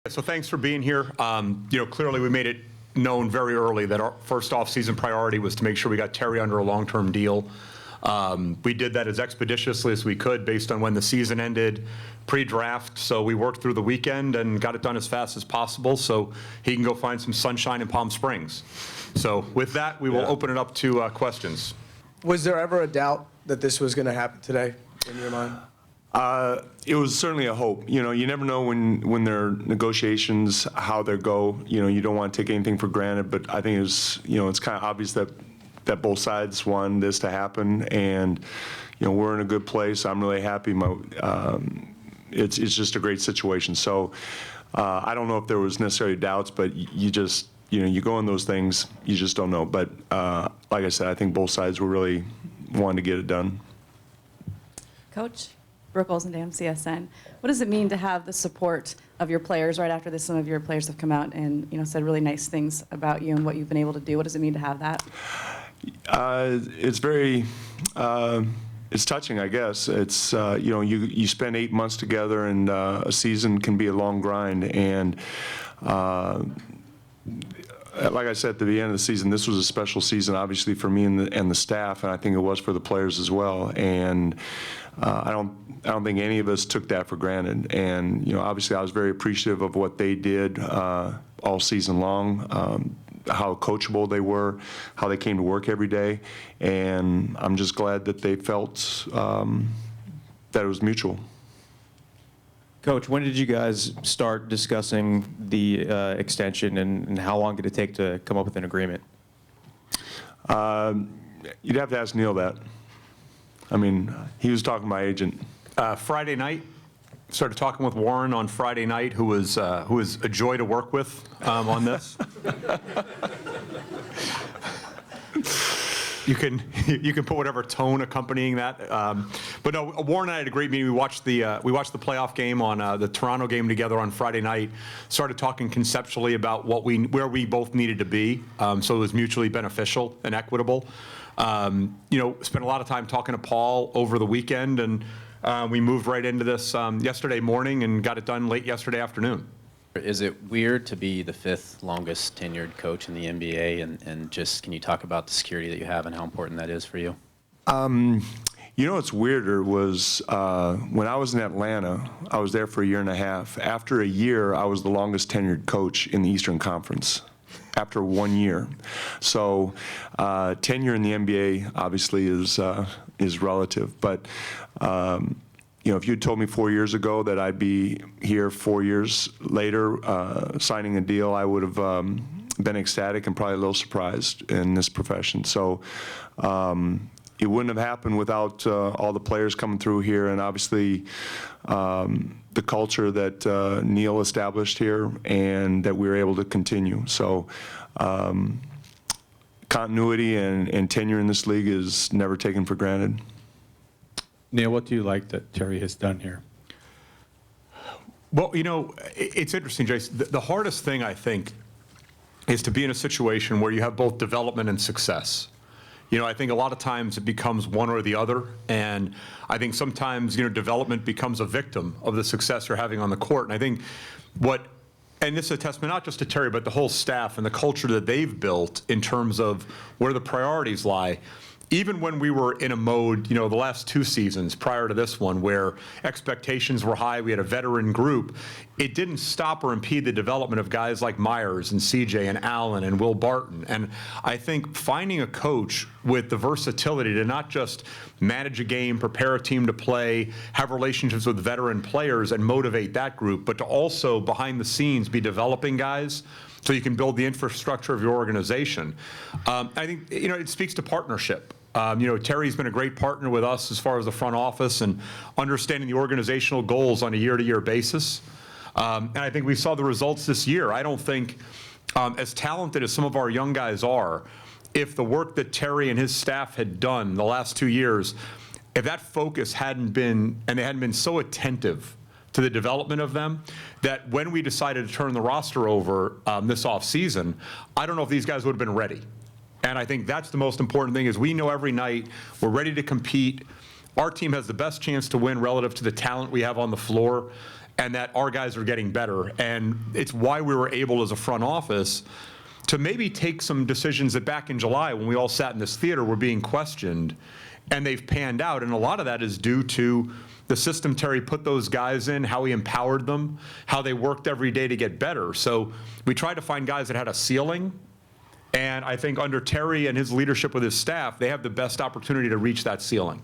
So thanks for being here. Clearly we made it known very early that our first off-season priority was to make sure we got Terry under a long-term deal. We did that as expeditiously as we could based on when the season ended, pre-draft. So we worked through the weekend and got it done as fast as possible so he can go find some sunshine in Palm Springs. So with that, we will open it up to questions. Was there ever a doubt that this was going to happen today in your mind? It was certainly a hope. You never know when there are negotiations how they go. You don't want to take anything for granted, but I think it's kind of obvious that both sides want this to happen, and we're in a good place. I'm really happy. It's just a great situation. So I don't know if there was necessarily doubts, but you just you go in those things, you just don't know. But like I said, I think both sides were really wanting to get it done. Coach? Brooke Olsendam, CSN. What does it mean to have the support of your players right after this? Some of your players have come out and said really nice things about you and what you've been able to do. What does it mean to have that? It's very, it's touching, I guess. It's you spend 8 months together, and a season can be a long grind. And like I said at the beginning of the season, this was a special season, obviously for me and the staff, and I think it was for the players as well. And I don't think any of us took that for granted. And obviously I was very appreciative of what they did all season long, how coachable they were, how they came to work every day, and I'm just glad that they felt that it was mutual. Coach, when did you guys start discussing the extension, and how long did it take to come up with an agreement? You'd have to ask Neil that. I mean, he was talking to my agent. Friday night, started talking with Warren on Friday night, who was a joy to work with on this. You can put whatever tone accompanying that, but no. Warren and I had a great meeting. We watched the playoff game on the Toronto game together on Friday night. Started talking conceptually about where we both needed to be, so it was mutually beneficial and equitable. Spent a lot of time talking to Paul over the weekend, and we moved right into this yesterday morning and got it done late yesterday afternoon. Is it weird to be the 5th longest tenured coach in the NBA, and just can you talk about the security that you have and how important that is for you? What's weirder was when I was in Atlanta, I was there for a year and a half. After a year, I was the longest tenured coach in the Eastern Conference. After 1 year. So tenure in the NBA obviously is relative, but if you'd told me 4 years ago that I'd be here 4 years later signing a deal, I would have been ecstatic and probably a little surprised in this profession. So it wouldn't have happened without all the players coming through here, and obviously the culture that Neil established here and that we were able to continue. So continuity and tenure in this league is never taken for granted. Neil, what do you like that Terry has done here? Well, it's interesting, Jace. The hardest thing, I think, is to be in a situation where you have both development and success. I think a lot of times it becomes one or the other, and I think sometimes, development becomes a victim of the success you're having on the court. And I think and this is a testament not just to Terry, but the whole staff and the culture that they've built in terms of where the priorities lie. Even when we were in a mode, the last 2 seasons prior to this one, where expectations were high, we had a veteran group, it didn't stop or impede the development of guys like Myers and CJ and Allen and Will Barton. And I think finding a coach with the versatility to not just manage a game, prepare a team to play, have relationships with veteran players and motivate that group, but to also behind the scenes be developing guys so you can build the infrastructure of your organization. I think, it speaks to partnership. Terry's been a great partner with us as far as the front office and understanding the organizational goals on a year-to-year basis. And I think we saw the results this year. I don't think, as talented as some of our young guys are, if the work that Terry and his staff had done the last 2 years, if that focus hadn't been, and they hadn't been so attentive to the development of them, that when we decided to turn the roster over this offseason, I don't know if these guys would have been ready. And I think that's the most important thing, is we know every night we're ready to compete. Our team has the best chance to win relative to the talent we have on the floor. and that our guys are getting better. And it's why we were able as a front office to maybe take some decisions that back in July when we all sat in this theater were being questioned, and they've panned out. And a lot of that is due to the system Terry put those guys in, how he empowered them, how they worked every day to get better. So we tried to find guys that had a ceiling, and I think under Terry and his leadership with his staff, they have the best opportunity to reach that ceiling.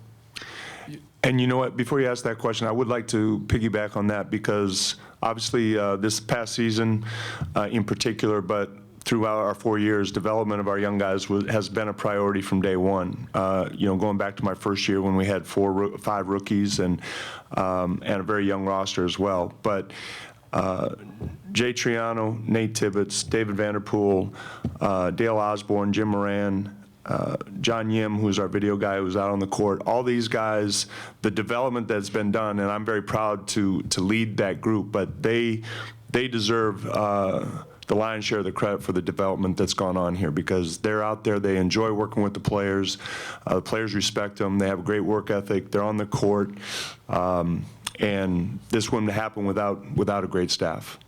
And you know what, before you ask that question, I would like to piggyback on that because obviously this past season in particular, but throughout our 4 years, development of our young guys has been a priority from day one. You know, going back to my first year when we had 5 rookies and a very young roster as well. But Jay Triano, Nate Tibbetts, David Vanderpool, Dale Osborne, Jim Moran, John Yim, who's our video guy who's out on the court, all these guys, the development that's been done, and I'm very proud to lead that group, but they deserve the lion's share of the credit for the development that's gone on here because they're out there, they enjoy working with the players respect them, they have a great work ethic, they're on the court, and this wouldn't happen without a great staff.